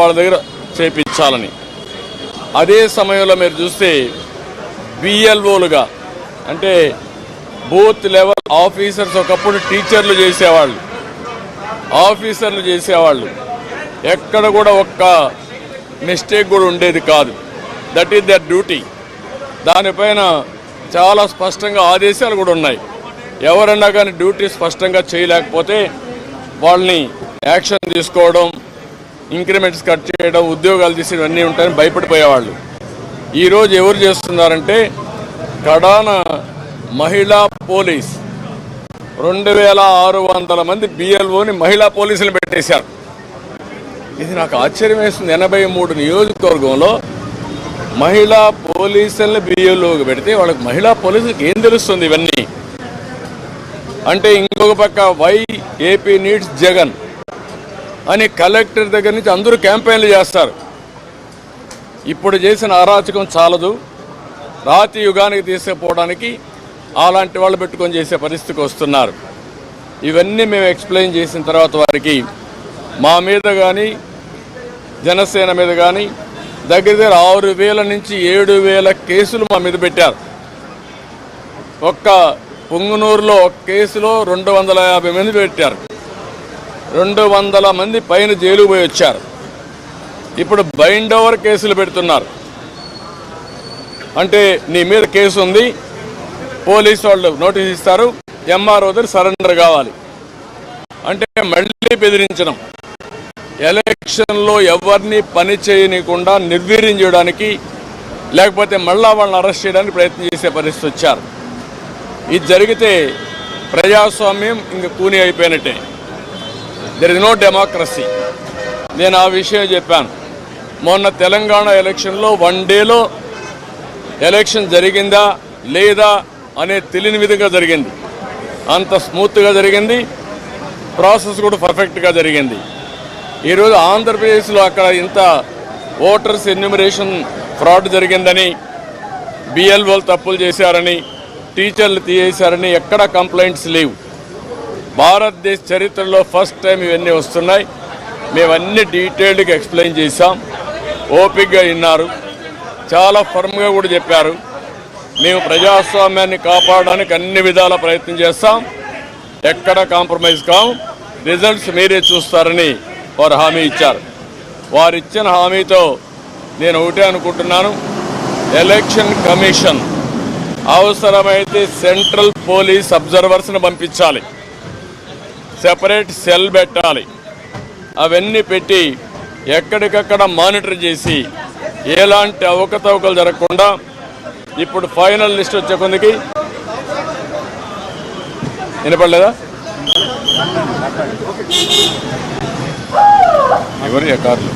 వాళ్ళ దగ్గర చేపించాలని. అదే సమయంలో మీరు చూస్తే బిఎల్ఓలుగా అంటే బూత్ లెవెల్ ఆఫీసర్స్ ఒకప్పుడు టీచర్లు చేసేవాళ్ళు, ఆఫీసర్లు చేసేవాళ్ళు. ఎక్కడ కూడా ఒక్క మిస్టేక్ కూడా ఉండేది కాదు. That is their duty. దానిపైన చాలా స్పష్టంగా ఆదేశాలు కూడా ఉన్నాయి. ఎవరన్నా కానీ డ్యూటీ స్పష్టంగా చేయలేకపోతే వాళ్ళని యాక్షన్ తీసుకోవడం, ఇంక్రిమెంట్స్ కట్ చేయడం, ఉద్యోగాలు తీసేయడం అన్నీ ఉంటాయని భయపడిపోయేవాళ్ళు. ఈరోజు ఎవరు చేస్తున్నారంటే కడాన మహిళా పోలీస్ 2600 మంది బిఎల్ఓని మహిళా పోలీసులు పెట్టేశారు. ఇది నాకు ఆశ్చర్యం వేస్తుంది. 83 నియోజకవర్గంలో మహిళా పోలీసుల్ని బిఎల్ఓకి పెడితే వాళ్ళకి మహిళా పోలీసులకు ఏం తెలుస్తుంది ఇవన్నీ అంటే? ఇంకొక పక్క వై ఏపీ నీడ్స్ జగన్ అని కలెక్టర్ దగ్గర నుంచి అందరూ క్యాంపెయిన్లు చేస్తారు. ఇప్పుడు చేసిన అరాచకం చాలదు, రాతి యుగానికి తీసుకుపోవడానికి అలాంటి వాళ్ళు పెట్టుకొని చేసే పరిస్థితికి వస్తున్నారు. ఇవన్నీ మేము ఎక్స్ప్లెయిన్ చేసిన తర్వాత వారికి మా మీద కానీ జనసేన మీద కానీ దగ్గర 6000 నుంచి 7000 కేసులు మా మీద పెట్టారు. ఒక్క పొంగునూరులో ఒక కేసులో 250 మంది పెట్టారు. 200 మంది పైన జైలు పోయి వచ్చారు. ఇప్పుడు బైండ్ ఓవర్ కేసులు పెడుతున్నారు. అంటే నీ మీద కేసు ఉంది, పోలీసు వాళ్ళు నోటీస్ ఇస్తారు, ఎంఆర్ఓ దగ్గర సరెండర్ కావాలి అంటే మళ్ళీ బెదిరించడం, ఎలక్షన్లో ఎవరిని పని చేయనీయకుండా నిర్వీర్యం చేయడానికి, లేకపోతే మళ్ళా వాళ్ళని అరెస్ట్ చేయడానికి ప్రయత్నం చేసే పరిస్థితి వచ్చారు. ఇది జరిగితే ప్రజాస్వామ్యం ఇంక కూని అయిపోయినట్టే. There is no democracy. నేను ఆ విషయం చెప్పాను. మొన్న తెలంగాణ ఎలక్షన్లో 1 డేలో ఎలక్షన్ జరిగిందా లేదా అనే తెలియని విధంగా జరిగింది. అంత స్మూత్గా జరిగింది, ప్రాసెస్ కూడా పర్ఫెక్ట్గా జరిగింది. ఈరోజు ఆంధ్రప్రదేశ్లో అక్కడ ఇంత ఓటర్స్ ఎన్యూమరేషన్ ఫ్రాడ్ జరిగిందని, బిఎల్ఓలు తప్పులు చేశారని, టీచర్లు తీసేశారని ఎక్కడ కంప్లైంట్స్ లేవు. భారతదేశ చరిత్రలో ఫస్ట్ టైం ఇవన్నీ వస్తున్నాయి. మేమన్నీ డీటెయిల్డ్గా ఎక్స్ప్లెయిన్ చేశాం. ఓపికగా విన్నారు, చాలా ఫర్మ్గా కూడా చెప్పారు. మేము ప్రజాస్వామ్యాన్ని కాపాడడానికి అన్ని విధాల ప్రయత్నం చేస్తాం, ఎక్కడ కాంప్రమైజ్ కాం, రిజల్ట్స్ మీరే చూస్తారని వారు హామీ ఇచ్చారు. వారు ఇచ్చిన హామీతో నేను ఒకటే అనుకుంటున్నాను, ఎలక్షన్ కమిషన్ అవసరమైతే సెంట్రల్ పోలీస్ అబ్జర్వర్స్ని పంపించాలి, సెపరేట్ సెల్ పెట్టాలి. అవన్నీ పెట్టి ఎక్కడికక్కడ మానిటర్ చేసి ఎలాంటి అవకతవకలు జరగకుండా ఇప్పుడు ఫైనల్ లిస్ట్ వచ్చే కొందికి వినపడలేదా? ఎవరు కార్లు